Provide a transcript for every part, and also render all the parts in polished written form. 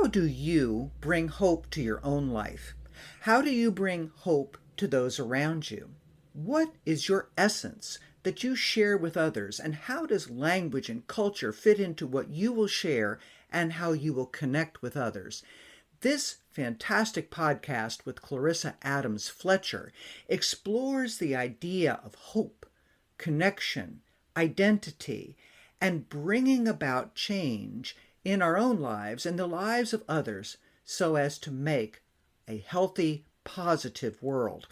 How do you bring hope to your own life? How do you bring hope to those around you? What is your essence that you share with others, and how does language and culture fit into what you will share and how you will connect with others? This fantastic podcast with Clarissa Adams Fletcher explores the idea of hope, connection, identity, and bringing about change in our own lives and the lives of others so as to make a healthy, positive world.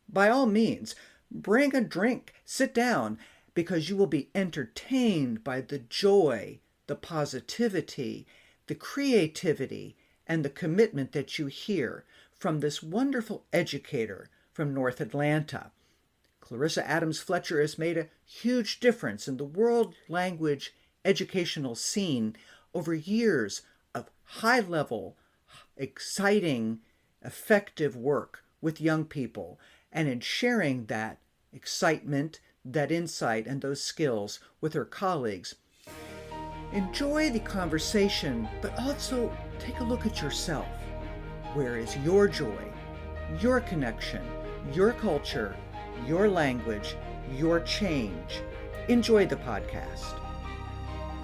By all means, bring a drink, sit down, because you will be entertained by the joy, the positivity, the creativity, and the commitment that you hear from this wonderful educator from North Atlanta. Clarissa Adams Fletcher has made a huge difference in the world language educational scene over years of high-level, exciting, effective work with young people, and in sharing that excitement, that insight, and those skills with her colleagues. Enjoy the conversation, but also take a look at yourself. Where is your joy, your connection, your culture, your language, your change? Enjoy the podcast.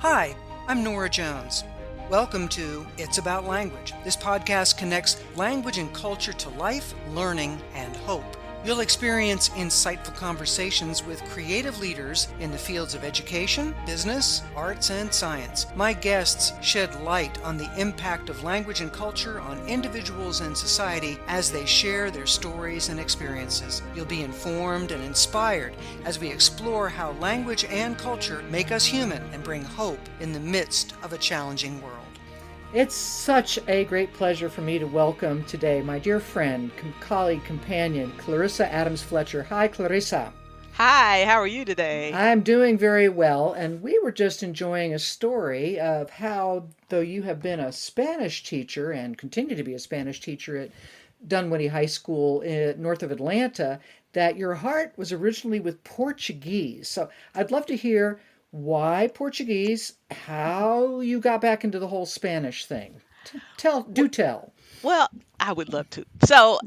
Hi, I'm Norah Jones. Welcome to It's About Language. This podcast connects language and culture to life, learning, and hope. You'll experience insightful conversations with creative leaders in the fields of education, business, arts, and science. My guests shed light on the impact of language and culture on individuals and society as they share their stories and experiences. You'll be informed and inspired as we explore how language and culture make us human and bring hope in the midst of a challenging world. It's such a great pleasure for me to welcome today my dear friend, colleague, companion, Clarissa Adams Fletcher. Hi, Clarissa. Hi, how are you today? I'm doing very well, and we were just enjoying a story of how, though you have been a Spanish teacher and continue to be a Spanish teacher at Dunwoody High School north of Atlanta, that your heart was originally with Portuguese. So I'd love to hear why Portuguese, how you got back into the whole Spanish thing. Tell. Well, I would love to. So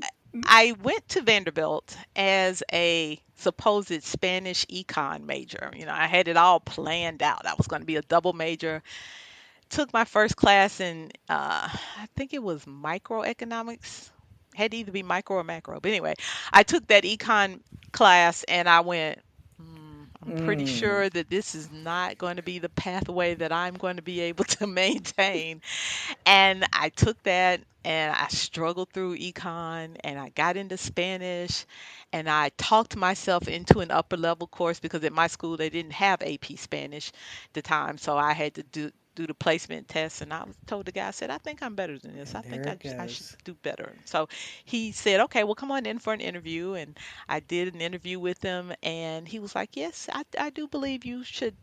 I went to Vanderbilt as a supposed Spanish econ major. I had it all planned out. I was going to be a double major. Took my first class in, I think it was microeconomics. Had to either be micro or macro. But anyway, I took that econ class and I went, I'm pretty sure that this is not going to be the pathway that I'm going to be able to maintain. And I took that and I struggled through econ and I got into Spanish and I talked myself into an upper level course because at my school they didn't have AP Spanish at the time. So I had to do the placement test, and I was told the guy, I said, I think I'm better than this. I think I should do better. So he said, okay, well, come on in for an interview. And I did an interview with him, and he was like, yes, I do believe you should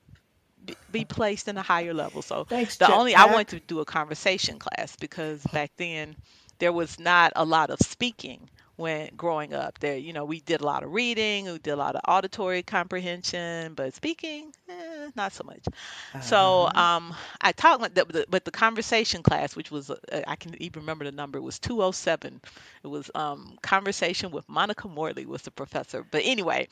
be placed in a higher level. So Thanks, I wanted to do a conversation class because back then there was not a lot of speaking when growing up. There, we did a lot of reading, we did a lot of auditory comprehension, but speaking, not so much. So I taught, but the conversation class, which was, I can even remember the number, it was 207. It was conversation with Monica Morley was the professor. But anyway,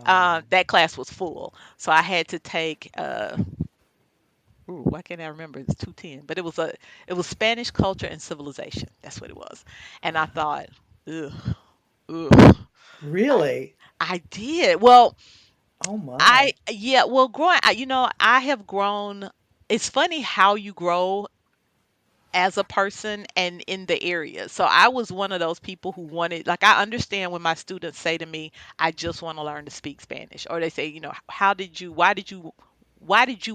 that class was full. So I had to take, why can't I remember? It's 210. But it was Spanish culture and civilization. That's what it was. And I thought, ugh. Really? I did. Well, Oh my. I have grown. It's funny how you grow as a person and in the area. So I was one of those people who wanted, like, I understand when my students say to me, I just want to learn to speak Spanish, or they say, why did you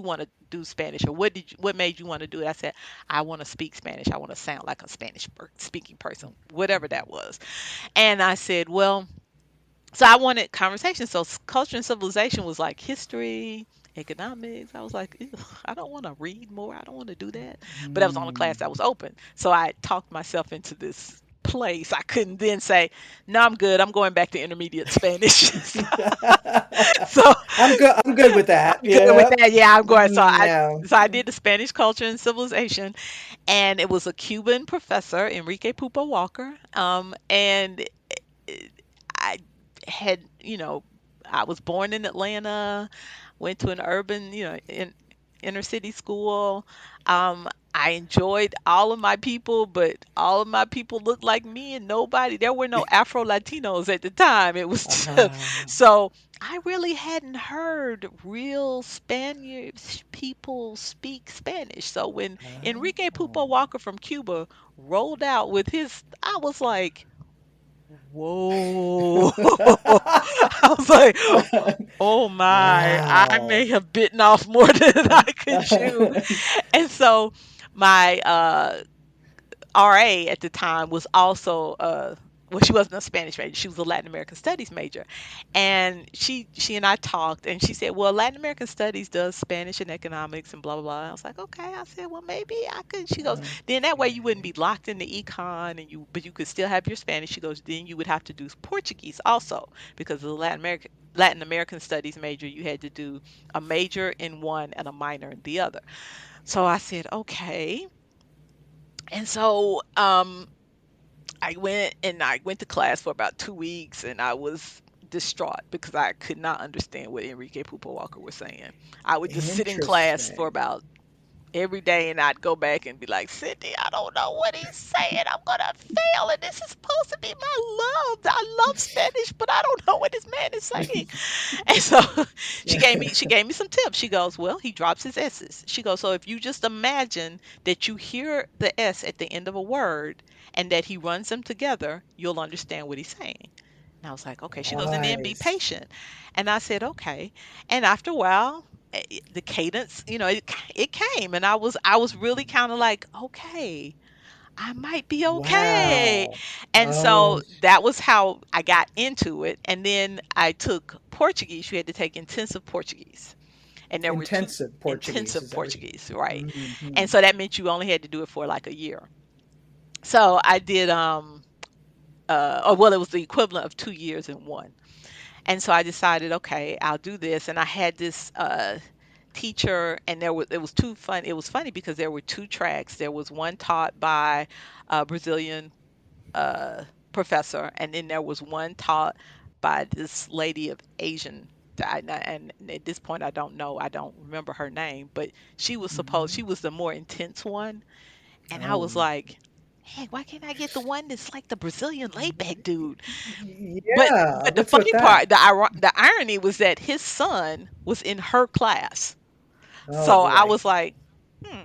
want to do Spanish, or what made you want to do it? I said, I want to speak Spanish. I want to sound like a Spanish speaking person, whatever that was. And I said, well, so I wanted conversation. So culture and civilization was like history, economics. I was like, I don't want to read more. I don't want to do that. But that was the only class that was open. So I talked myself into this place, I couldn't then say, no, I'm good. I'm going back to intermediate Spanish. So I'm good with that. good with Yeah. that. Yeah, I'm going. Yeah. So I did the Spanish culture and civilization, and it was a Cuban professor, Enrique Pupo Walker. And I had, I was born in Atlanta, went to an urban, inner city school. I enjoyed all of my people, but all of my people looked like me and there were no Afro Latinos at the time. It was just, Uh-huh. so I really hadn't heard real Spanish people speak Spanish. So when Enrique Pupo Oh. Walker from Cuba rolled out with I was like, whoa. I was like, oh my, I Wow. may have bitten off more than I could chew. And so my RA at the time was also well, she wasn't a Spanish major, she was a Latin American studies major. And she and I talked, and she said, well, Latin American studies does Spanish and economics and blah blah blah. I was like, okay. I said, well, maybe I could. She goes, then that way you wouldn't be locked in the econ, but you could still have your Spanish. She goes, then you would have to do Portuguese also, because of the Latin American studies major, you had to do a major in one and a minor in the other. So I said, okay. And so I went to class for about 2 weeks, and I was distraught because I could not understand what Enrique Pupo Walker was saying. I would just sit in class for Interesting. about every day, and I'd go back and be like, Cindy, I don't know what he's saying. I'm gonna fail, and this is supposed to be my love. I love Spanish, but I don't know what this man is saying. And so she gave me some tips. She goes, well, he drops his S's. She goes, so if you just imagine that you hear the S at the end of a word and that he runs them together, you'll understand what he's saying. And I was like, okay. She goes, and then be Nice. patient. And I said, okay. And after a while, the cadence, it came, and I was really kind of like, okay, I might be okay. Wow. And Oh, so that was how I got into it. And then I took Portuguese. You had to take intensive Portuguese. And there were two intensive Portuguese. intensive Is that what Portuguese, right? hmm And so that meant you only had to do it for like a year. So I did or well, it was the equivalent of 2 years in one. And so I decided, okay, I'll do this. And I had this teacher, and it was too fun. It was funny because there were two tracks. There was one taught by a Brazilian uh, professor, and then there was one taught by this lady of Asian. And at this point, I don't remember her name, but she was the more intense one. And I Oh, was like, hey, why can't I get the one that's like the Brazilian laid back dude? But yeah. but the What's with funny that? part, the irony was that his son was in her class. Oh So I boy. was like, hmm.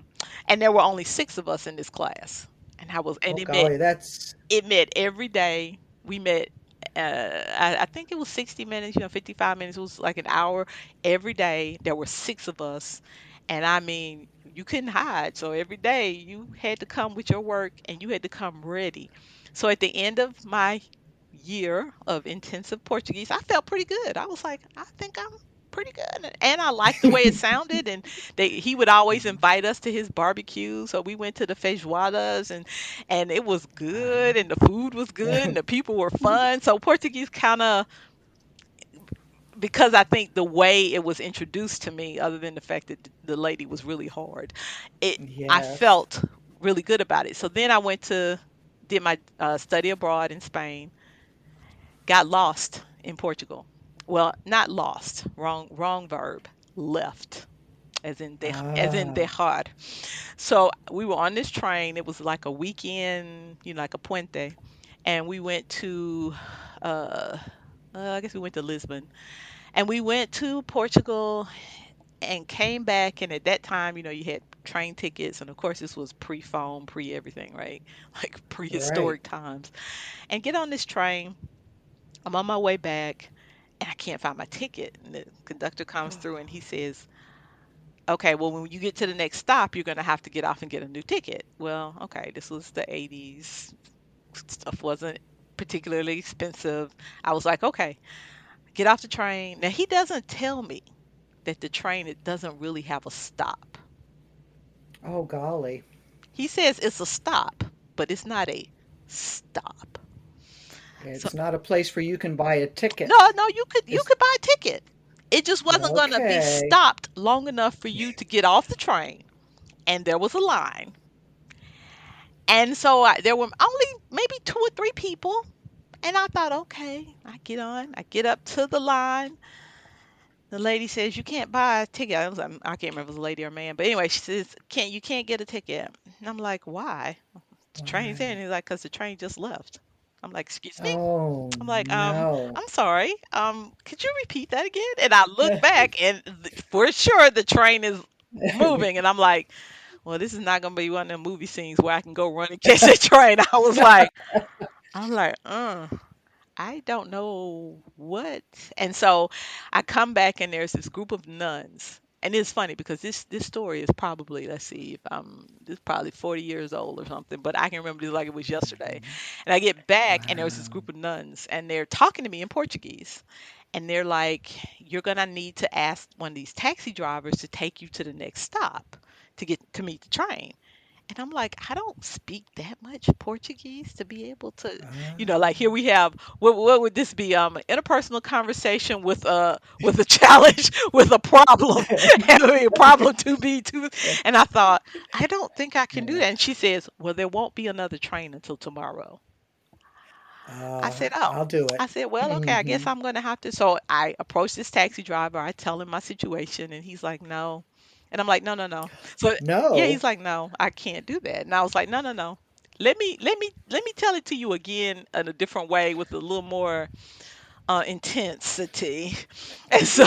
And there were only six of us in this class. And Oh golly, that's it met every day. We met, I think it was 60 minutes, 55 minutes. It was like an hour every day. There were six of us. And I mean, you couldn't hide. So every day you had to come with your work, and you had to come ready. So at the end of my year of intensive Portuguese, I felt pretty good. I was like, I think I'm pretty good. And I liked the way it sounded. And he would always invite us to his barbecue. So we went to the feijoadas, and it was good, and the food was good, and the people were fun. So Portuguese kind of, because I think the way it was introduced to me, other than the fact that the lady was really hard, I yes. felt really good about it. So then I did my study abroad in Spain, got lost in Portugal. Well, not lost, wrong verb, left, as in Ah, dejar. So we were on this train. It was like a weekend, like a puente, and we went to, uh, I guess we went to Lisbon, and we went to Portugal and came back. And at that time, you had train tickets, and of course, this was pre-phone, pre-everything, right? Like right. prehistoric times. And get on this train. I'm on my way back, and I can't find my ticket. And the conductor comes through, and he says, okay, well, when you get to the next stop, you're going to have to get off and get a new ticket. Well, okay, this was the 80s. Stuff wasn't particularly expensive. I was like, okay, get off the train. Now, he doesn't tell me that the train, it doesn't really have a stop. Oh golly. He says it's a stop, but it's not a stop. So It's not a place where you can buy a no, ticket. no, you It's could buy a ticket. It just wasn't going to be okay. stopped long enough for you to get off the train, and there was a line. And so there were only maybe two or three people, and I thought, okay, I get on, I get up to the line. The lady says you can't buy a ticket. I can't remember if it was a lady or a man, but anyway, she says you can't get a ticket. And I'm like, why? The train's there, and Why? he's like, because the train just left. I'm like, excuse me. Oh I'm like, no. I'm sorry. Could you repeat that again? And I look back, and for sure the train is moving, and I'm like, well, this is not gonna be one of them movie scenes where I can go run and catch the train. I'm like, I don't know what. And so I come back, and there's this group of nuns. And it's funny because this story is probably, let's see, if I'm this is probably 40 years old or something, but I can remember this like it was yesterday. And I get back, and there was this Wow. group of nuns, and they're talking to me in Portuguese. And they're like, you're gonna need to ask one of these taxi drivers to take you to the next stop to get to meet the train. And I'm like, I don't speak that much Portuguese to be able to, like here we have what would this be? Interpersonal conversation with a challenge, with a problem, and a problem to be to. And I thought, I don't think I can do that. And she says, well, there won't be another train until tomorrow. I said, oh. I'll do it. I said, well, okay, I guess Hmm. I'm gonna have to. So I approach this taxi driver. I tell him my situation, and he's like, no. And I'm like, no, no, no. So yeah, No. he's like, no, I can't do that. And I was like, no, no, no. Let me tell it to you again in a different way with a little more intensity. And so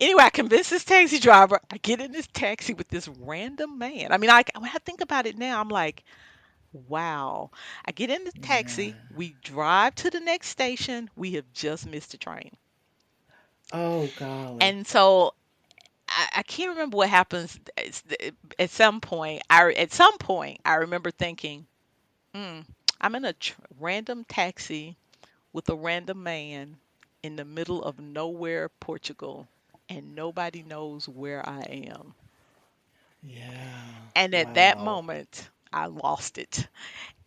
anyway, I convinced this taxi driver. I get in this taxi with this random man. I mean, when I think about it now, I'm like, wow. I get in the taxi, Yeah. we drive to the next station, we have just missed the train. Oh golly. And so I can't remember what happens at some point. I remember thinking, hmm, I'm in a random taxi with a random man in the middle of nowhere, Portugal, and nobody knows where I am. Yeah. And at that Wow. moment, I lost it.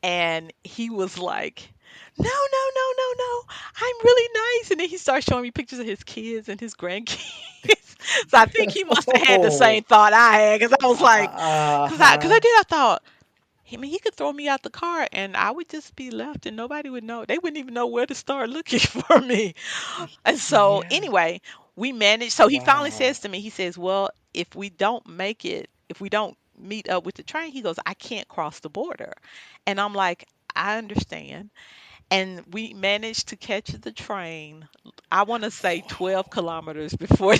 And he was like, no, no, no, no, no, I'm really nice. And then he started showing me pictures of his kids and his grandkids. So I think he must have had the Oh. same thought I had, because I was like, Uh-huh. I thought, I mean, he could throw me out the car and I would just be left and nobody would know. They wouldn't even know where to start looking for me. And so Yeah. anyway, we managed. So he finally Wow. says to me, he says, well, if we don't meet up with the train, he goes, I can't cross the border. And I'm like, I understand. And we managed to catch the train. I want to say 12 kilometers before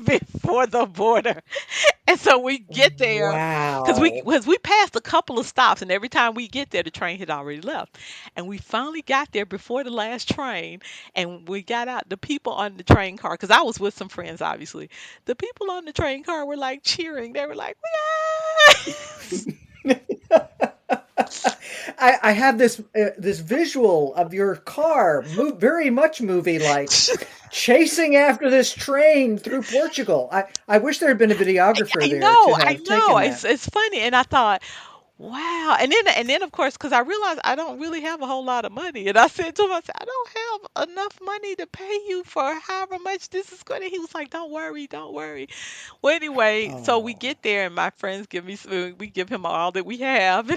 before the border. And so we get there because we Wow. because we passed a couple of stops, and every time we get there, the train had already left. And we finally got there before the last train, and we got out. The people on the train car, because I was with some friends, obviously. The people on the train car were like cheering. They were like, "Yay!" I have this visual of your car, very much movie like, chasing after this train through Portugal. I wish there had been a videographer there to I have know. taken that. It's funny, and I thought, wow. And then of course, because I realized I don't really have a whole lot of money, and I said to him, I said, I don't have enough money to pay you for however much this is going to. He was like, don't worry, don't worry. Well, anyway, so we Oh, get there, and my friends give me we give him all that we have,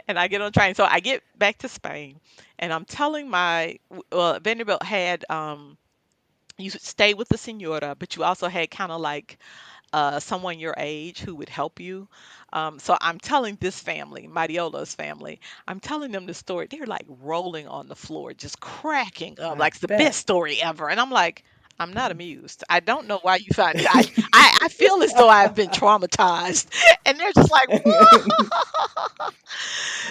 and I get on the train. So I get back to Spain, and I'm telling Vanderbilt had you stay with the senora, but you also had kind of like someone your age who would help you. So I'm telling this family, Mariola's family, I'm telling them the story. They're like rolling on the floor, just cracking up, I like it's the best bet. story ever. And I'm like, I'm not amused. I don't know why you find it. I feel as though I've been traumatized. And they're just like,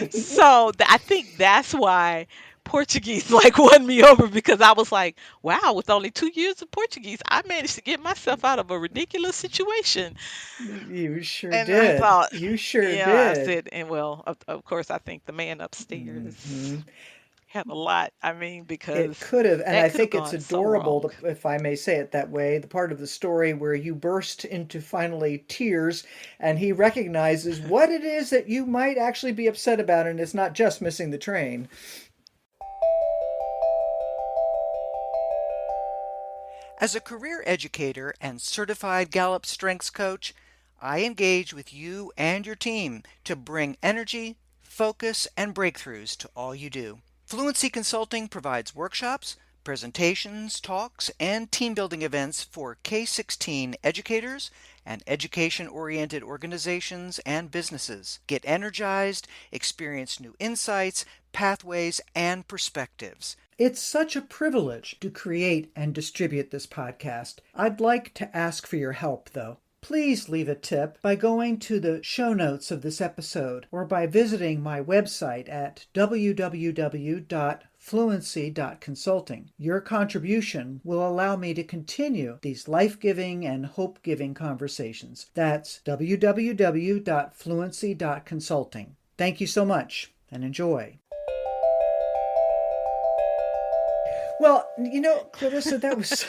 so I think that's why Portuguese like won me over, because I was like, wow, with only 2 years of Portuguese, I managed to get myself out of a ridiculous situation. You sure And I did. thought, You sure yeah, I did. said, and well, of course, I think the man upstairs. Hmm. had a lot. I mean, It because could have, and that I could have think it's gone so adorable, wrong. if I may say it that way, the part of the story where you burst into finally tears and he recognizes what it is that you might actually be upset about, and it's not just missing the train. As a career educator and certified Gallup Strengths Coach, I engage with you and your team to bring energy, focus, and breakthroughs to all you do. Fluency Consulting provides workshops, presentations, talks, and team building events for K-16 educators and education-oriented organizations and businesses. Get energized, experience new insights, pathways, and perspectives. It's such a privilege to create and distribute this podcast. I'd like to ask for your help, though. Please leave a tip by going to the show notes of this episode or by visiting my website at www.fluency.consulting. Your contribution will allow me to continue these life-giving and hope-giving conversations. That's www.fluency.consulting. Thank you so much and enjoy. Well, Clarissa, that was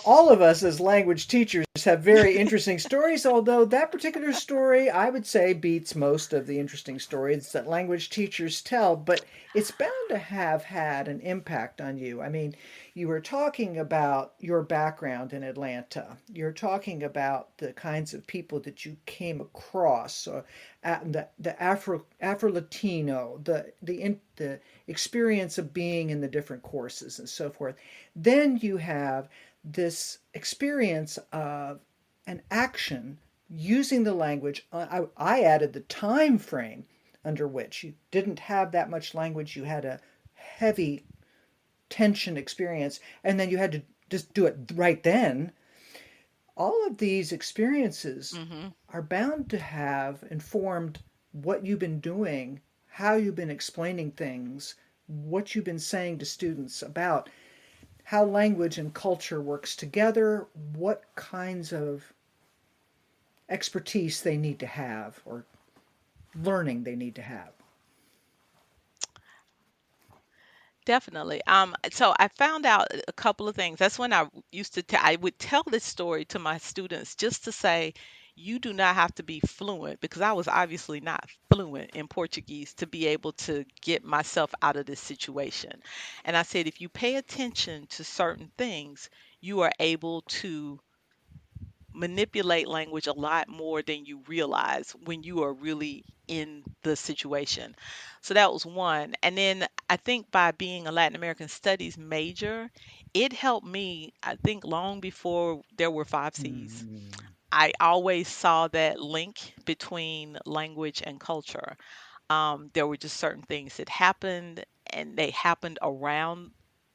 all of us as language teachers have very interesting stories, although that particular story, I would say, beats most of the interesting stories that language teachers tell, but it's bound to have had an impact on you. I mean, you were talking about your background in Atlanta. You're talking about the kinds of people that you came across, or the Afro-Latino, the experience of being in the different courses and so forth. Then you have this experience of an action using the language. I added the time frame under which you didn't have that much language. You had a heavy tension experience, and then you had to just do it right then. All of these experiences Hmm. are bound to have informed what you've been doing, how you've been explaining things, what you've been saying to students about how language and culture works together, what kinds of expertise they need to have or learning they need to have. Definitely. So I found out a couple of things. That's when I used to I would tell this story to my students just to say, you do not have to be fluent, because I was obviously not fluent in Portuguese to be able to get myself out of this situation. And I said, if you pay attention to certain things, you are able to manipulate language a lot more than you realize when you are really in the situation. So that was one. And then I think by being a Latin American studies major, it helped me, I think, long before there were five C's. Mm. I always saw that link between language and culture. There were just certain things that happened, and they happened around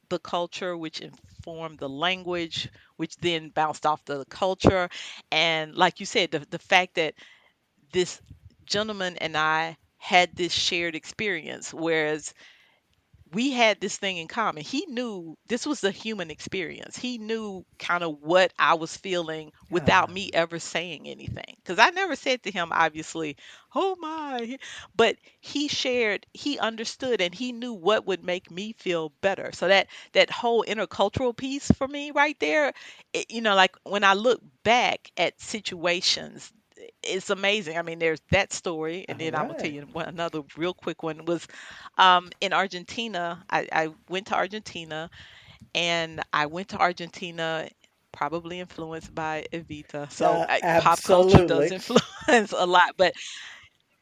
the culture, which informed the language, which then bounced off the culture. And like you said, the fact that this gentleman and I had this shared experience, whereas we had this thing in common. He knew this was a human experience. He knew kind of what I was feeling without Yeah. me ever saying anything. Because I never said to him, obviously, oh my. But he shared, he understood, and he knew what would make me feel better. So that whole intercultural piece for me right there, like when I look back at situations, it's amazing. I mean, there's that story, and All then I'm gonna tell right. you another real quick one was in Argentina. I went to Argentina, and I went to Argentina probably influenced by Evita. So pop culture does Absolutely. influence a lot. But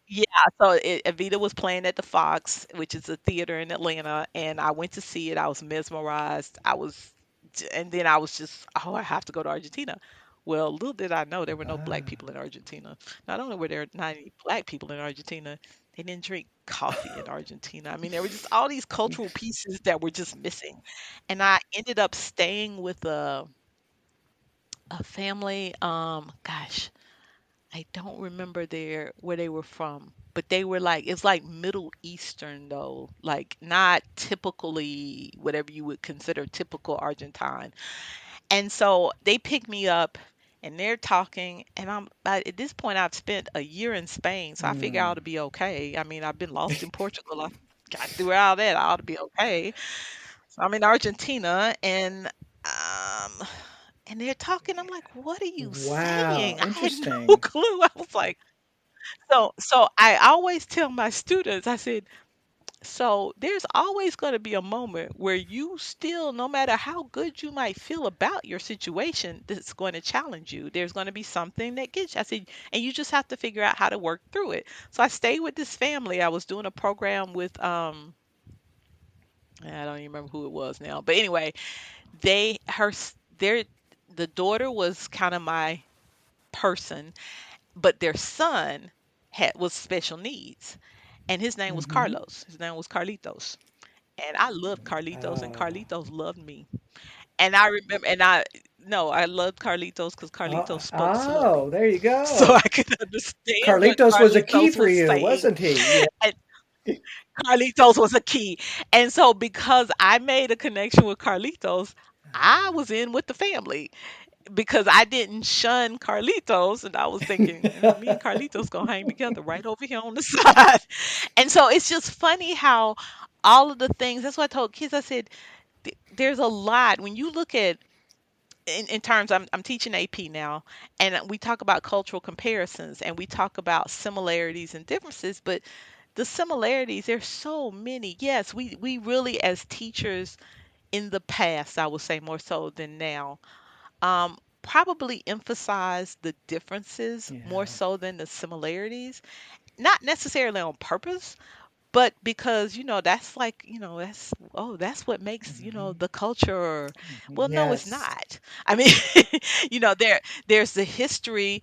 yeah, so Evita was playing at the Fox, which is a theater in Atlanta, and I went to see it. I was mesmerized. And then I was just, oh, I have to go to Argentina. Well, little did I know there were no black Ah. people in Argentina. Not only were there not any black people in Argentina, they didn't drink coffee in Argentina. I mean, there were just all these cultural pieces that were just missing. And I ended up staying with a family. Gosh, I don't remember where they were from, but they were like, it's like Middle Eastern though, like not typically whatever you would consider typical Argentine. And so they pick me up, and they're talking, and at this point I've spent a year in Spain, so I figure I ought Mm. to be okay. I mean, I've been lost in Portugal. I I threw out that, I ought to be okay. So I'm in Argentina, um and they're talking. I'm like, what are you Wow, saying? I had no interesting. clue. I was like, so I always tell my students, I said, so there's always going to be a moment where you still, no matter how good you might feel about your situation, that's going to challenge you. There's going to be something that gets you. I said, and you just have to figure out how to work through it. So I stayed with this family. I was doing a program with I don't even remember who it was now, but anyway, they her s- their the daughter was kind of my person, but their son was special needs, and his name was Mm-hmm. Carlos. His name was Carlitos. And I loved Carlitos, and Oh. Carlitos loved me. And I remember, and I no, I loved Carlitos because Carlitos spoke slow, Oh, there you so I go. could understand what Carlitos was a key Carlitos for was you, saying. wasn't he? And Carlitos was a key. And so, because I made a connection with Carlitos, I was in with the family because I didn't shun Carlitos, and I was thinking, me and Carlitos gonna hang together right over here on the side. And so it's just funny how all of the things. That's what I told kids. I said, there's a lot when you look at in terms I'm teaching AP now, and we talk about cultural comparisons, and we talk about similarities and differences, but the similarities, there's so many. Yes, we really, as teachers in the past, I would say more so than now, probably emphasize the differences more Yeah. so than the similarities, not necessarily on purpose, but because that's like, that's, oh, that's what makes, Hmm. the culture. Well, no, it's Yes. not. I mean, there's the history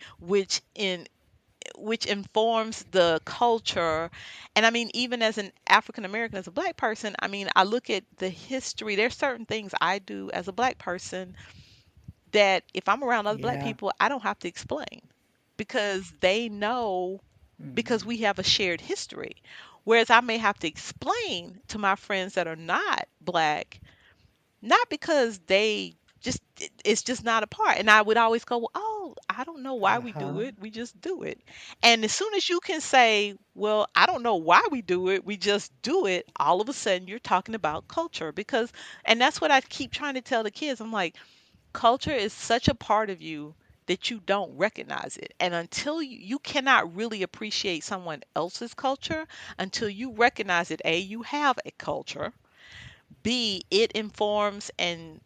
which informs the culture. And I mean, even as an African American, as a black person, I mean, I look at the history. There's certain things I do as a black person that if I'm around other black Yeah. people, I don't have to explain because they know, because Hmm. we have a shared history. Whereas I may have to explain to my friends that are not black, not because they just, it's just not a part. And I would always go, well, oh, I don't know why we do Uh-huh. it. We just do it. And as soon as you can say, well, I don't know why we do it, we just do it, all of a sudden you're talking about culture. Because, and that's what I keep trying to tell the kids. I'm like, culture is such a part of you that you don't recognize it. And until you cannot really appreciate someone else's culture until you recognize that A, you have a culture, B, it informs and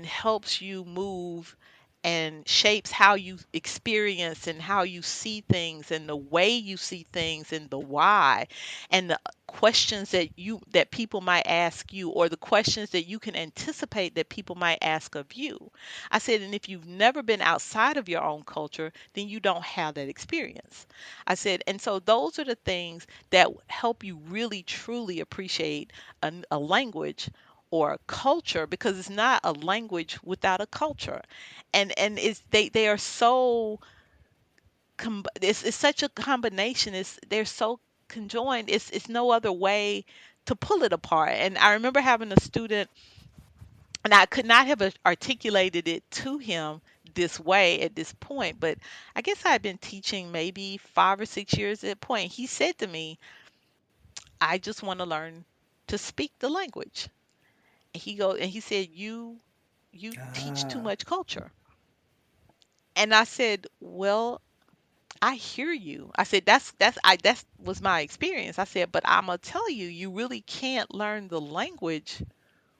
helps you move and shapes how you experience and how you see things and the way you see things and the why and the questions that people might ask you, or the questions that you can anticipate that people might ask of you. I said, and if you've never been outside of your own culture, then you don't have that experience. I said, and so those are the things that help you really truly appreciate a language or a culture, because it's not a language without a culture. And it's they are so it's such a combination. They're so conjoined. It's no other way to pull it apart. And I remember having a student, and I could not have articulated it to him this way at this point, but I guess I had been teaching maybe 5 or 6 years at that point. He said to me, I just want to learn to speak the language. And he said, you teach too Ah. much culture. And I said, well, I hear you. I said, that was my experience. I said, but I'm gonna tell you, you really can't learn the language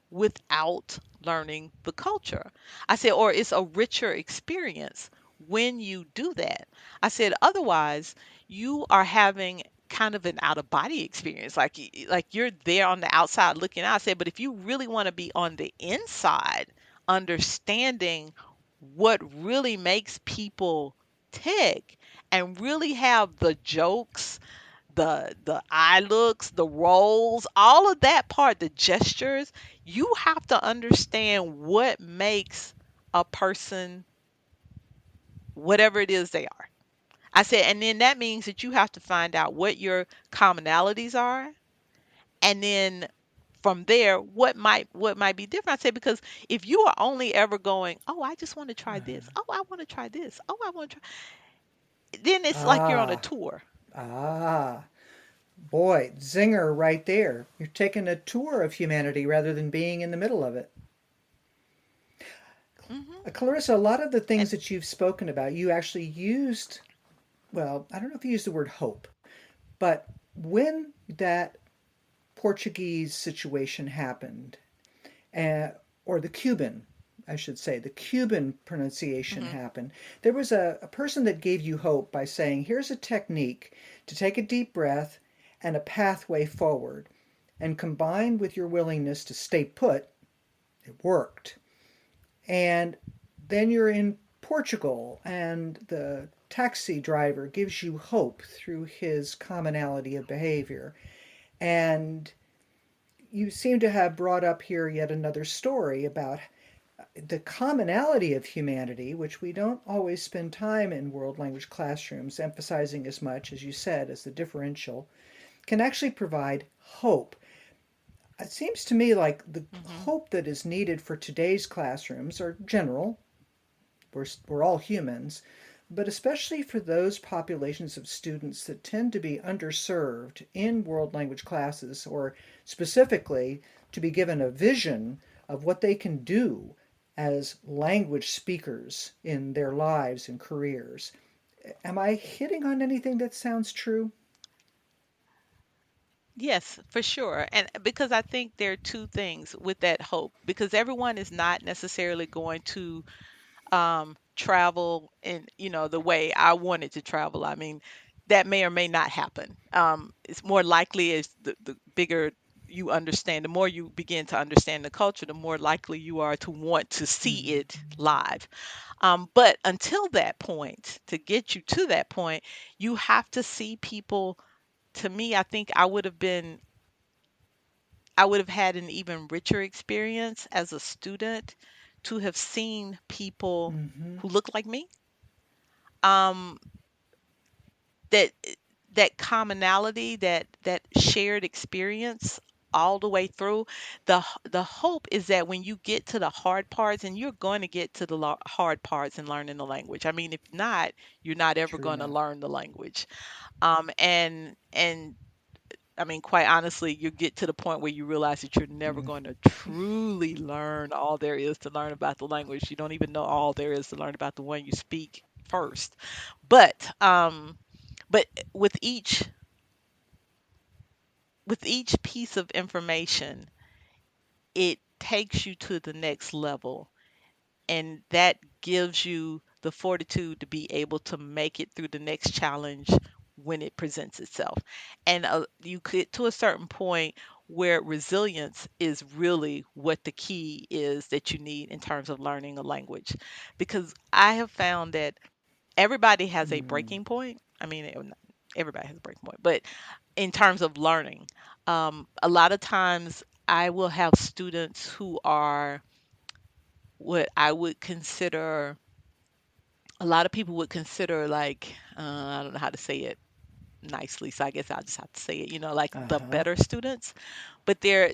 without learning the culture. I said, or it's a richer experience when you do that. I said, otherwise, you are having kind of an out of body experience, like like you're there on the outside looking out. I said, but if you really want to be on the inside, understanding what really makes people tick and really have the jokes, the eye looks, the rolls, all of that part, the gestures, you have to understand what makes a person whatever it is they are. I said, and then that means that you have to find out what your commonalities are, and then from there, what might be different. I said, because if you are only ever going, oh, I just want to try this, oh, I want to try this, oh, I want to try, then it's like you're on a Ah. tour. Ah. Boy, zinger right there. You're taking a tour of humanity rather than being in the middle of it. Hmm. Clarissa, a lot of the And things that you've spoken about, you actually used, well, I don't know if you used the word hope, but when that Portuguese situation happened, uh, or the Cuban, I should say, the Cuban pronunciation hmm happened, there was a person that gave you hope by saying, here's a technique to take a deep breath and a pathway forward. And combined with your willingness to stay put, it worked. And then you're in Portugal, and the taxi driver gives you hope through his commonality of behavior. And you seem to have brought up here yet another story about the commonality of humanity, which we don't always spend time in world language classrooms emphasizing as much, as you said, as the differential, can actually provide hope. It seems to me like the hmm hope that is needed for today's classrooms are general. We're all humans, but especially for those populations of students that tend to be underserved in world language classes, or specifically to be given a vision of what they can do as language speakers in their lives and careers. Am I hitting on anything that sounds true? Yes, for sure. And because I think there are two things with that hope, because everyone is not necessarily going to travel in, the way I wanted to travel. I mean, that may or may not happen. It's more likely as the bigger you understand, the more you begin to understand the culture, the more likely you are to want to see Mm, it live. But until that point, to get you to that point, you have to see people. To me, I think I would have had an even richer experience as a student to have seen people mm-hmm, who look like me. Um, that that commonality, that shared experience all the way through. The hope is that when you get to the hard parts, and you're going to get to the hard parts in learning the language. I mean, if not, you're not ever true going to enough. learn the language. And I mean, quite honestly, you get to the point where you realize that you're never Mm, going to truly learn all there is to learn about the language. You don't even know all there is to learn about the one you speak first. But but with each piece of information, it takes you to the next level, and that gives you the fortitude to be able to make it through the next challenge when it presents itself. And you could, to a certain point, where resilience is really what the key is that you need in terms of learning a language. Because I have found that everybody has a mm, breaking point. I mean, everybody has a breaking point, but in terms of learning, a lot of times I will have students who are what I would consider, a lot of people would consider like, I don't know how to say it nicely, so I guess I'll just have to say it, like the uh-huh. better students, but they're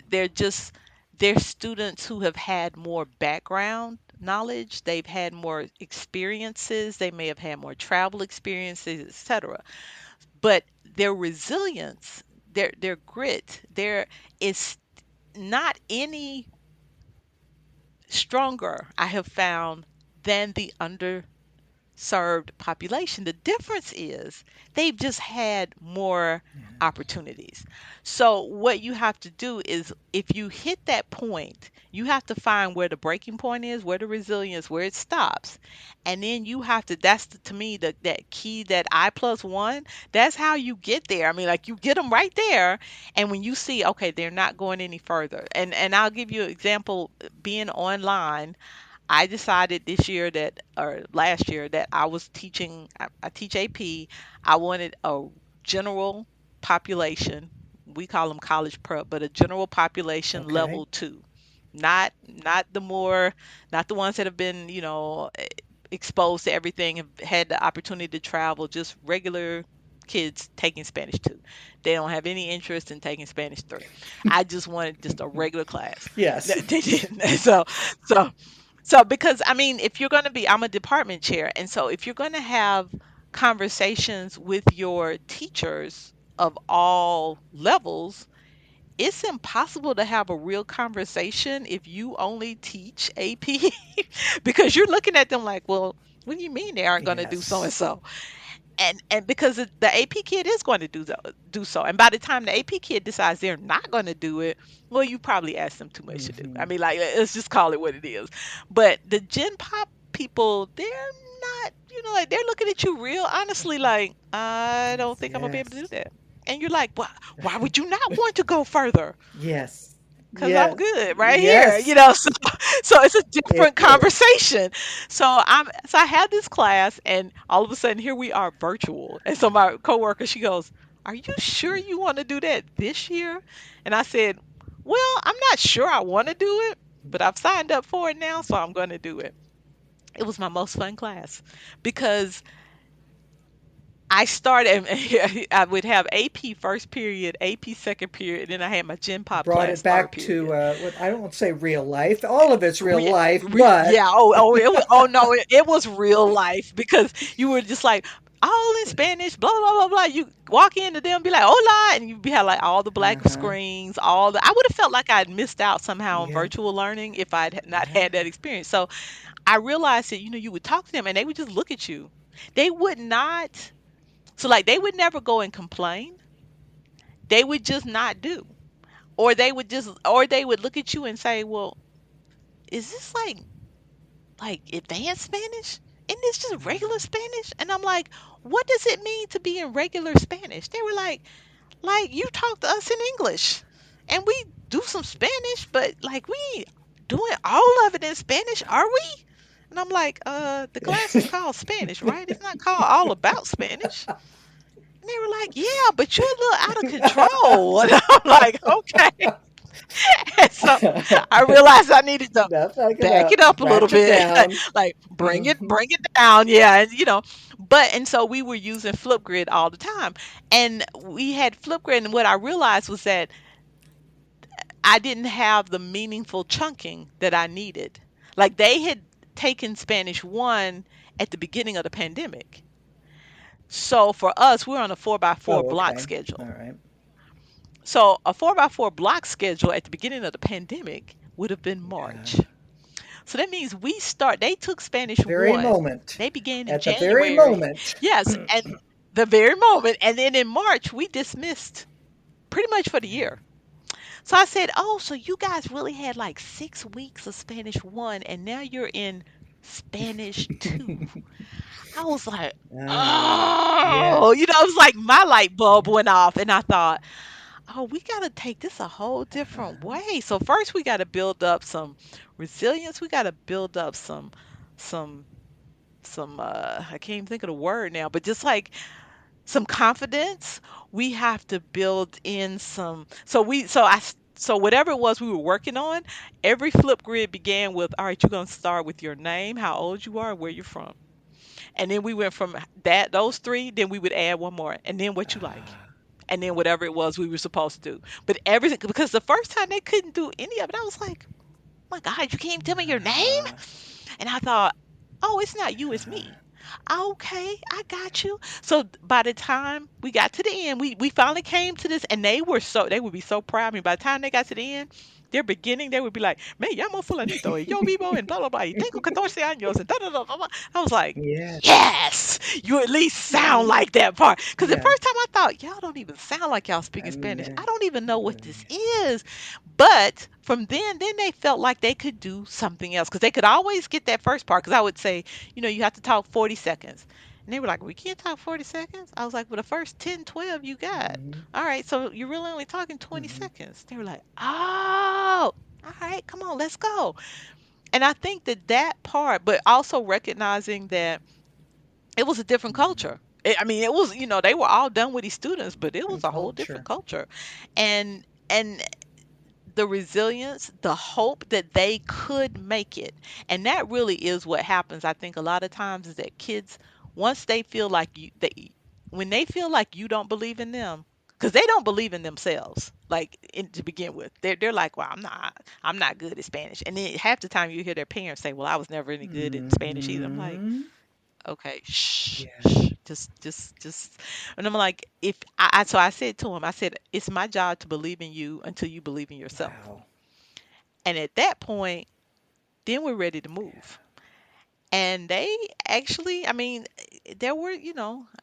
students who have had more background knowledge, they've had more experiences, they may have had more travel experiences, etc. But their resilience, their grit, there is not any stronger, I have found, than the served population. The difference is they've just had more Yes. opportunities. So, what you have to do is if you hit that point, you have to find where the breaking point is, where the resilience, where it stops. And then you have to, that's to me, that key, that I plus one, that's how you get there. I mean, like you get them right there. And when you see, okay, they're not going any further. And I'll give you an example being online. I decided this year that, or last year, that I was teaching, I teach AP. I wanted a general population. We call them college prep, but a general population Okay. level two. Not the more, not the ones that have been, exposed to everything, have had the opportunity to travel, just regular kids taking Spanish 2. They don't have any interest in taking Spanish 3. I just wanted just a regular class. Yes. So so, because I mean, if you're going to be, I'm a department chair, and so if you're going to have conversations with your teachers of all levels, it's impossible to have a real conversation if you only teach AP because you're looking at them like, well, what do you mean they aren't going to do so and Yes. so? And because the AP kid is going to do so, and by the time the AP kid decides they're not going to do it, well, you probably asked them too much to do. I Hmm. mean, like, let's just call it what it is. But the Gen Pop people, they're not, like they're looking at you real honestly, like, I don't think I'm gonna be able to do Yes. that. And you're like, why would you not want to go further? Yes. Because I'm Yes. good right here, Yes. so it's a It different is. conversation. So I had this class, and all of a sudden here we are virtual. And so my coworker, she goes, "Are you sure you want to do that this year?" And I said, "Well, I'm not sure I want to do it, but I've signed up for it now, so I'm going to do it." It was my most fun class because I started, I would have AP first period, AP second period, and then I had my Gen Pop Brought class it third back to period. what I don't want to say real life. All of it's real Re life, but Yeah, oh no, it was real life because you were just like all in Spanish, blah blah blah blah. You walk into them, be like, hola, and you be have like all the black uh-huh. screens, all the. I would have felt like I'd missed out somehow on Yeah. virtual learning if I'd not Yeah. had that experience. So I realized that you would talk to them and they would just look at you. They would not. So like they would never go and complain. They would just not do, or they would look at you and say, well, is this like advanced Spanish? Isn't this just regular Spanish? And I'm like, what does it mean to be in regular Spanish? They were like you talk to us in English and we do some Spanish, but like we ain't doing all of it in Spanish, are we? And I'm like, the class is called Spanish, right? It's not called all about Spanish. And they were like, yeah, but you're a little out of control. And I'm like, okay. And so I realized I needed to That's like it back up. it up a little Ratchet bit, down. like bring it Hmm. bring it down, yeah, and so we were using Flipgrid all the time, and we had Flipgrid, and what I realized was that I didn't have the meaningful chunking that I needed. Like they had taken Spanish 1 at the beginning of the pandemic. So for us, we're on a 4x4 Oh, block okay. All schedule. right. So a 4x4 block schedule at the beginning of the pandemic would have been Yeah. March. So that means they took Spanish Very 1. moment. They began in At the very January. moment. Yes, and the very moment. And then in March, we dismissed pretty much for the Yeah. year. So I said, oh, so you guys really had like 6 weeks of Spanish 1, and now you're in Spanish 2. I was like, oh, Yes. it was like my light bulb went off, and I thought, oh, we got to take this a whole different Uh-huh. way. So first we got to build up some resilience. We got to build up some I can't even think of the word now, but just like some confidence. We have to build in some so whatever it was we were working on, every flip grid began with, all right, you're going to start with your name, how old you are, where you're from. And then we went from those three, then we would add one more, and then what you like, Ah, and then whatever it was we were supposed to do. But everything, because the first time they couldn't do any of it, I was like, my God, you can't even tell me your name? uh-huh. And I thought, oh, it's not you, it's Uh-huh. me. Okay, I got you. So by the time we got to the end, we finally came to this, and they would be so proud of me. By the time they got to the end, their beginning, they would be like, me llamo fulanito, y yo vivo en blah, blah, blah, y tengo 14 años, and da, da, da, da, da. I was like, Yes. yes, you at least sound Mhm. like that part. Because the Yeah. first time I thought, y'all don't even sound like y'all I speaking mean, Spanish. I don't even know what uh, this is. But from then they felt like they could do something else because they could always get that first part. Because I would say, you have to talk 40 seconds. And they were like, we can't talk 40 seconds. I was like, well, the first 10, 12 you got. mhm, All right, so you're really only talking 20 mhm, seconds. They were like, oh, all right, come on, let's go. And I think that part, but also recognizing that it was a different mhm. culture. I mean, it was, they were all done with these students, but it was Different a whole different culture. culture. And the resilience, the hope that they could make it. And that really is what happens. I think a lot of times is that kids, once they feel like when they feel like you don't believe in them, because they don't believe in themselves, like to begin with, they're like, well, I'm not good at Spanish. And then half the time you hear their parents say, well, I was never any good at Spanish either. I'm like, Mhm. okay, shh, Yeah. shh, just. And I'm like, if so I said to him, I said, it's my job to believe in you until you believe in yourself. Wow. And at that point, then we're ready to move. And they actually, I mean, there were,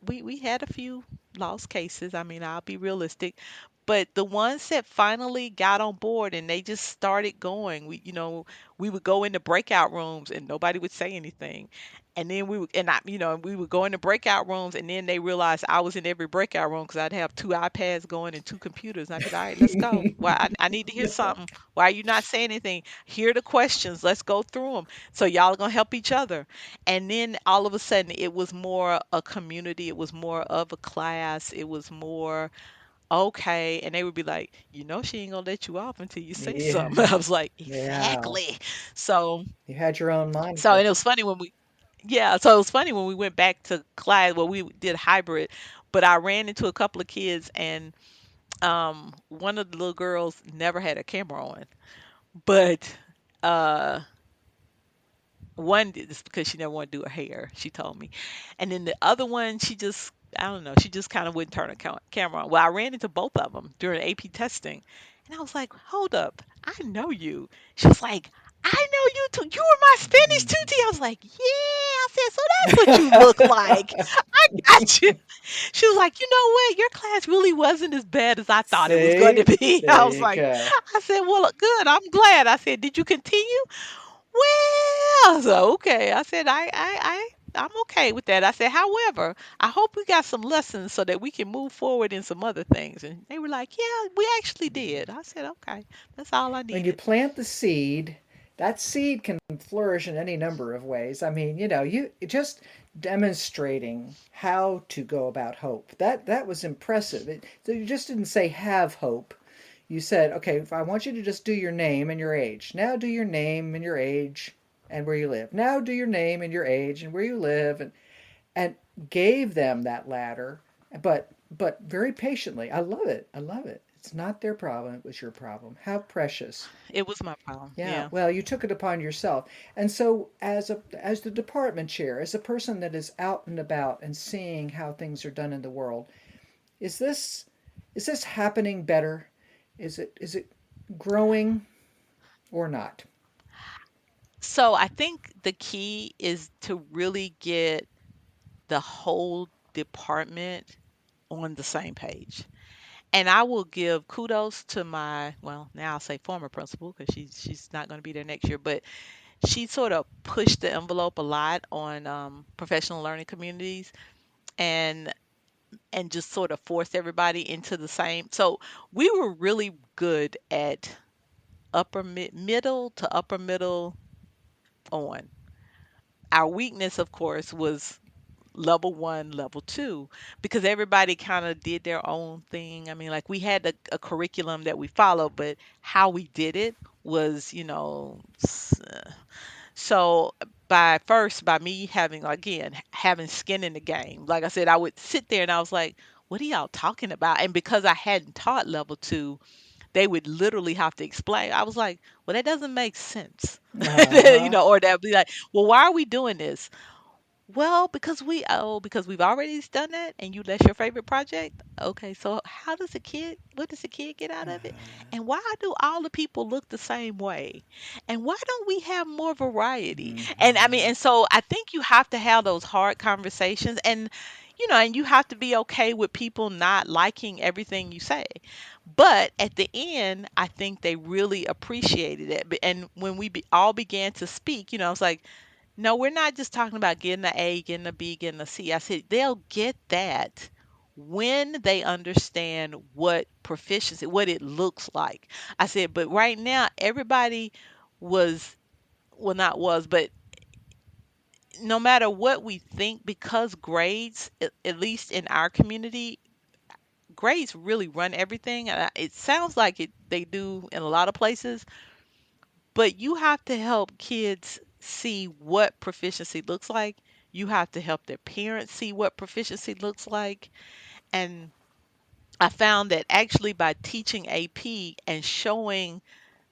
we had a few lost cases. I mean, I'll be realistic. But the ones that finally got on board and they just started going, we would go into breakout rooms and nobody would say anything. And then we would go into breakout rooms and then they realized I was in every breakout room because I'd have two iPads going and two computers. And I'd be like, all right, let's go. Well, I need to hear something. Why are you not saying anything? Hear the questions. Let's go through them. So y'all are gonna help each other. And then all of a sudden it was more a community, it was more of a class, it was more okay. And they would be like, she ain't gonna let you off until you say something. Yeah. I was like, Yeah. exactly. So You had your own so mindset. and it was funny when we yeah, so it was funny when we went back to class. Well, we did hybrid, but I ran into a couple of kids and one of the little girls never had a camera on. But uh one did this because she never wanted to do her hair, she told me. And then the other one, she just, I don't know, she just kind of wouldn't turn her camera on. Well, I ran into both of them during AP testing. And I was like, hold up, I know you. She was like, I know you too. You were my Spanish tutor. I was like, yeah. I said, so that's what you look like. I got you. She was like, you know what? Your class really wasn't as bad as I thought it was going to See? be. I There was you like, go. I said, well, good. I'm glad. I said, did you continue? Well, so okay. I said I'm okay with that. I said, however, I hope we got some lessons so that we can move forward in some other things. And they were like, yeah, we actually did. I said, okay, that's all I When you needed. plant the seed, that seed can flourish in any number of ways. I mean, you just demonstrating how to go about hope. That was impressive. So you just didn't say have hope. You said, okay, if I want you to just do your name and your age. Now do your name and your age and where you live. Now do your name and your age and where you live, and gave them that ladder, but very patiently. I love it. I love it. It's not their problem, it was your problem. How precious. It was my problem. Yeah, Yeah. well, you took it upon yourself. And so as the department chair, as a person that is out and about and seeing how things are done in the world, is this happening better? Is it growing or not? So I think the key is to really get the whole department on the same page. And I will give kudos to my, well, now I'll say former principal because she's not going to be there next year, but she sort of pushed the envelope a lot on professional learning communities and and just sort of forced everybody into the same. So we were really good at middle to upper middle on. Our weakness, of course, was level one, level two, because everybody kind of did their own thing. I mean, like we had a curriculum that we followed, but how we did it was, so by me having again having skin in the game, like I said, I would sit there and I was like, what are y'all talking about? And because I hadn't taught level two, they would literally have to explain. I was like, well, that doesn't make sense. Uh-huh. Or they'd be like, well, why are we doing this? Well, because we've already done that and that's your favorite project. Okay, so what does the kid get out of it? And why do all the people look the same way? And why don't we have more variety? And I mean, Mm-hmm. and so I think you have to have those hard conversations and you have to be okay with people not liking everything you say. But at the end, I think they really appreciated it. And when all began to speak, I was like, no, we're not just talking about getting an A, getting a B, getting a C. I said they'll get that when they understand what proficiency, what it looks like. I said, but right now, everybody was, well, not was, but no matter what we think, because grades, at least in our community, grades really run everything. And it sounds like they do in a lot of places, but you have to help kids see what proficiency looks like. You have to help their parents see what proficiency looks like. And I found that actually by teaching AP and showing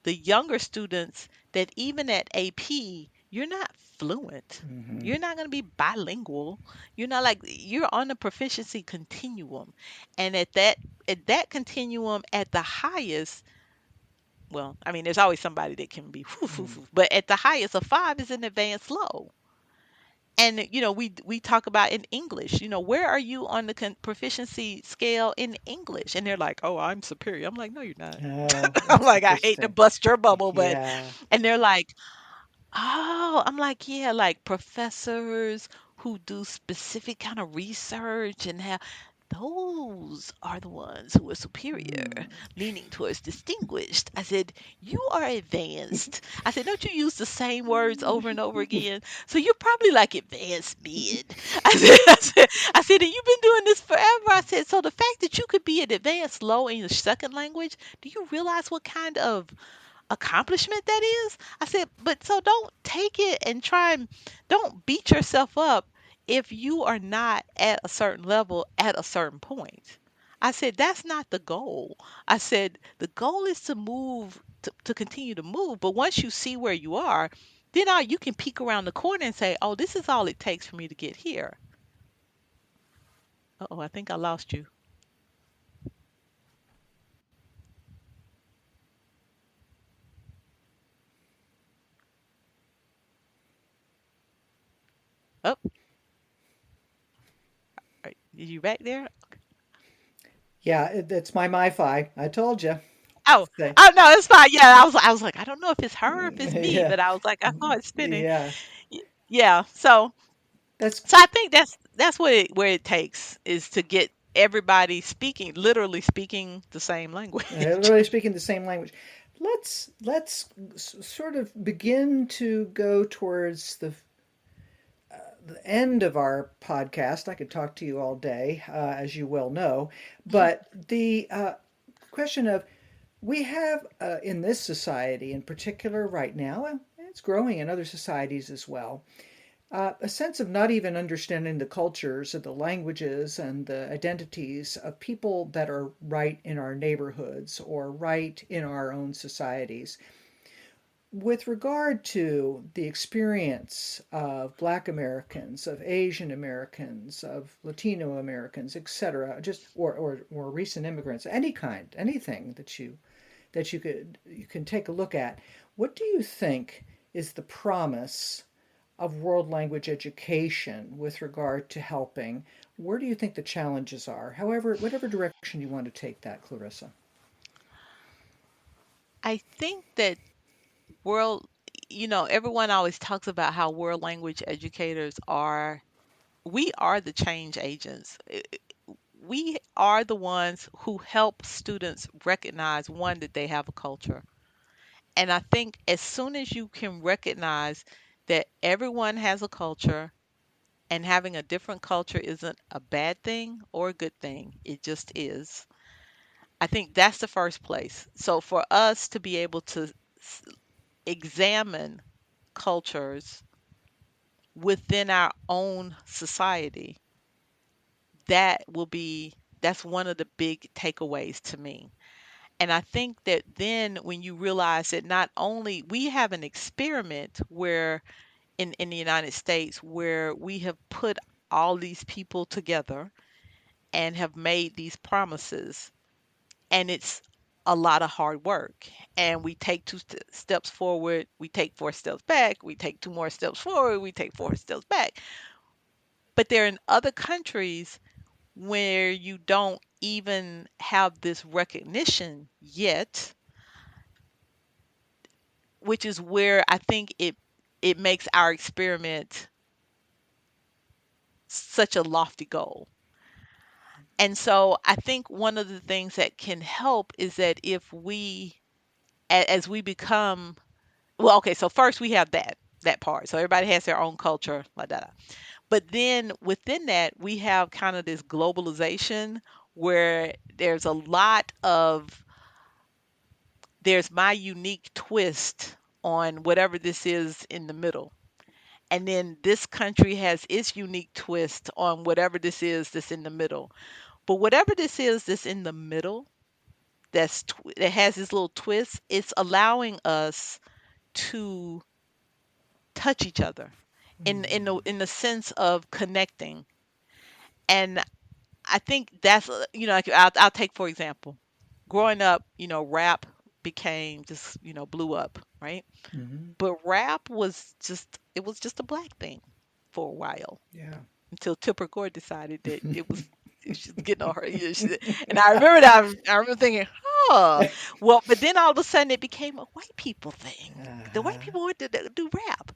the younger students that even at AP, you're not fluent. Hmm. You're not going to be bilingual. You're not like you're on the proficiency continuum. And at that continuum at the highest, well, I mean there's always somebody that can be whoo, whoo, whoo, but at the highest a 5 is an advanced low. And we talk about in English, where are you on the proficiency scale in English? And they're like, "Oh, I'm superior." I'm like, "No, you're not." Oh, I'm that's like, "I hate to interesting. bust your bubble, but," Yeah. and they're like, "Oh," I'm like, "Yeah, like professors who do specific kind of research and have those are the ones who are superior, Mm. leaning towards distinguished." I said, "You are advanced." I said, "Don't you use the same words over and over again? So you're probably like advanced mid." I said, "And you've been doing this forever." I said, "So the fact that you could be an advanced low in your second language, do you realize what kind of accomplishment that is?" I said, "But so don't take it and try and don't beat yourself up if you are not at a certain level at a certain point." I said, "That's not the goal." I said, "The goal is to move, to continue to move. But once you see where you are, then you can peek around the corner and say, oh, this is all it takes for me to get here." Uh-oh, I think I lost you. Oh, are you back there? Yeah, it's my MiFi. I told you. Oh, Say, oh no, it's fine. Yeah, I was like, I don't know if it's her or if it's me, yeah, but I was like, I saw it spinning. yeah. Yeah, so That's I think that's what where it takes is to get everybody speaking, literally speaking the same language. really speaking the same language. Let's sort of begin to go towards the end of our podcast. I could talk to you all day, as you well know, but the question of we have in this society in particular right now, and it's growing in other societies as well, a sense of not even understanding the cultures or the languages and the identities of people that are right in our neighborhoods or right in our own societies. With regard to the experience of Black Americans, of Asian Americans, of Latino Americans, etc., just or recent immigrants, any kind, anything that you can take a look at, what do you think is the promise of world language education with regard to helping? Where do you think the challenges are? However, whatever direction you want to take that, Clarissa. I think that world, everyone always talks about how world language educators we are the change agents. We are the ones who help students recognize, one, that they have a culture. And I think as soon as you can recognize that everyone has a culture and having a different culture isn't a bad thing or a good thing, it just is. I think that's the first place. So for us to be able to examine cultures within our own society, that will be that's one of the big takeaways to me. And I think that then when you realize that not only we have an experiment where in the United States where we have put all these people together and have made these promises, and it's a lot of hard work, and we take two steps forward, we take four steps back, we take two more steps forward, we take four steps back. But there are in other countries where you don't even have this recognition yet, which is where I think it makes our experiment such a lofty goal. And so I think one of the things that can help is that if as we become, well, okay, so first we have that part. So everybody has their own culture, like that. But then within that, we have kind of this globalization where there's my unique twist on whatever this is in the middle. And then this country has its unique twist on whatever this is that's in the middle. But whatever this is that's in the middle, that has this little twist, it's allowing us to touch each other. in the sense of connecting. And I think that's like I'll take for example, growing up, rap became just blew up, right? Hmm. But rap was just a black thing for a while Yeah. until Tipper Gore decided that she's getting on her. And I remember that I remember thinking, oh, well, but then all of a sudden it became a white people thing. The white Uh-huh. people wanted to do rap.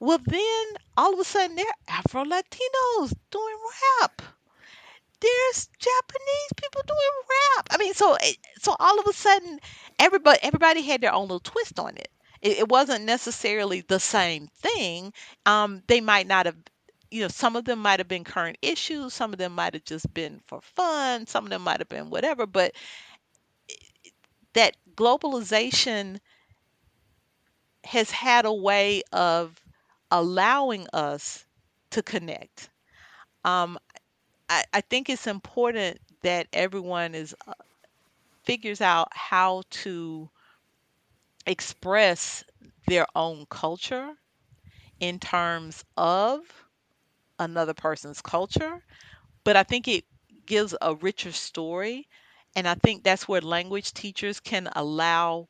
Well, then all of a sudden they're Afro Latinos doing rap. There's Japanese people doing rap. I mean, so all of a sudden, everybody had their own little twist on it. It wasn't necessarily the same thing. They might not have, some of them might have been current issues. Some of them might have just been for fun. Some of them might have been whatever. But that globalization has had a way of allowing us to connect. Um, I think it's important that everyone is figures out how to express their own culture in terms of another person's culture, but I think it gives a richer story. And I think that's where language teachers can allow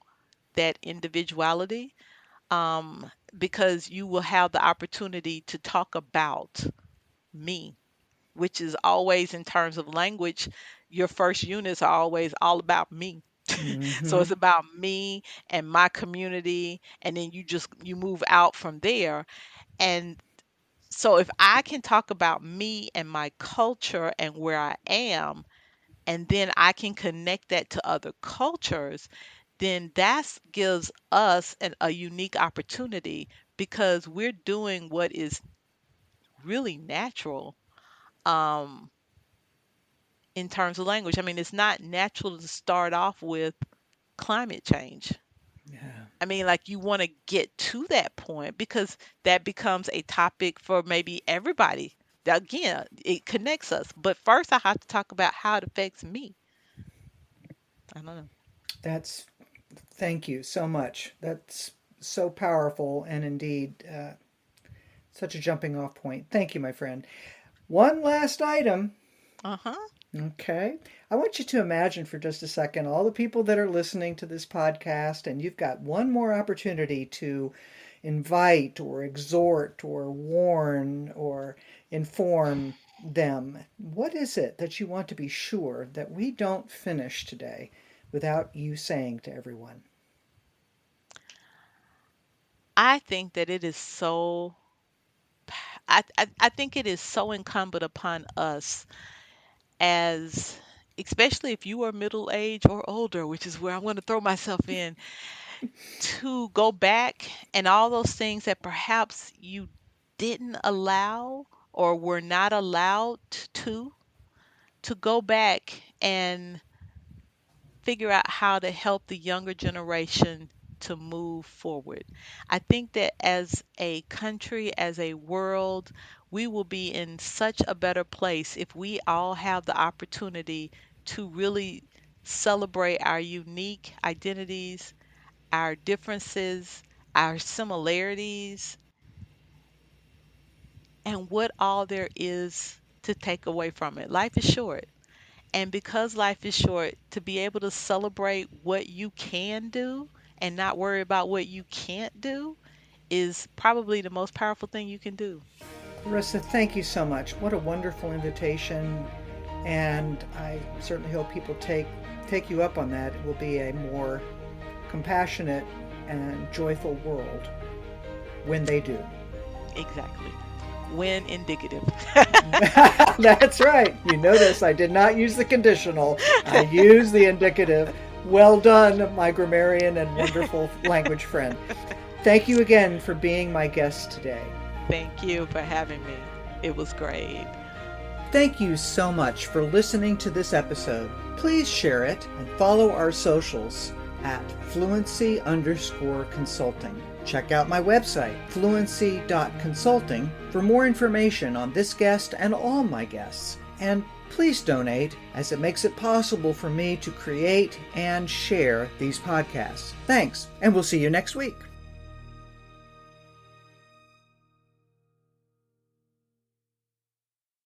that individuality, because you will have the opportunity to talk about me, which is always in terms of language, your first units are always all about me. So Hmm. it's about me and my community, and then you move out from there. And so if I can talk about me and my culture and where I am, and then I can connect that to other cultures, then that gives us a unique opportunity because we're doing what is really natural, um, in terms of language. I mean, it's not natural to start off with climate change. Yeah. I mean, like you want to get to that point because that becomes a topic for maybe everybody. Again, it connects us. But first, I have to talk about how it affects me. I don't know. That's, thank you so much. That's so powerful and indeed such a jumping off point. Thank you, my friend. One last item. Uh huh. Okay. I want you to imagine for just a second all the people that are listening to this podcast, and you've got one more opportunity to invite or exhort or warn or inform them. What is it that you want to be sure that we don't finish today without you saying to everyone? I think that it is so. I think it is so incumbent upon us as, especially if you are middle age or older, which is where I'm going to throw myself in, to go back and all those things that perhaps you didn't allow or were not allowed to go back and figure out how to help the younger generation to move forward. I think that as a country, as a world, we will be in such a better place if we all have the opportunity to really celebrate our unique identities, our differences, our similarities, and what all there is to take away from it. Life is short. And because life is short, to be able to celebrate what you can do and not worry about what you can't do is probably the most powerful thing you can do. Clarissa, thank you so much. What a wonderful invitation. And I certainly hope people take you up on that. It will be a more compassionate and joyful world when they do. Exactly. When indicative. That's right. You notice I did not use the conditional. I used the indicative. Well done, my grammarian and wonderful language friend. Thank you again for being my guest today. Thank you for having me. It was great. Thank you so much for listening to this episode. Please share it and follow our socials at fluency_consulting. Check out my website, fluency.consulting, for more information on this guest and all my guests. And please donate, as it makes it possible for me to create and share these podcasts. Thanks, and we'll see you next week.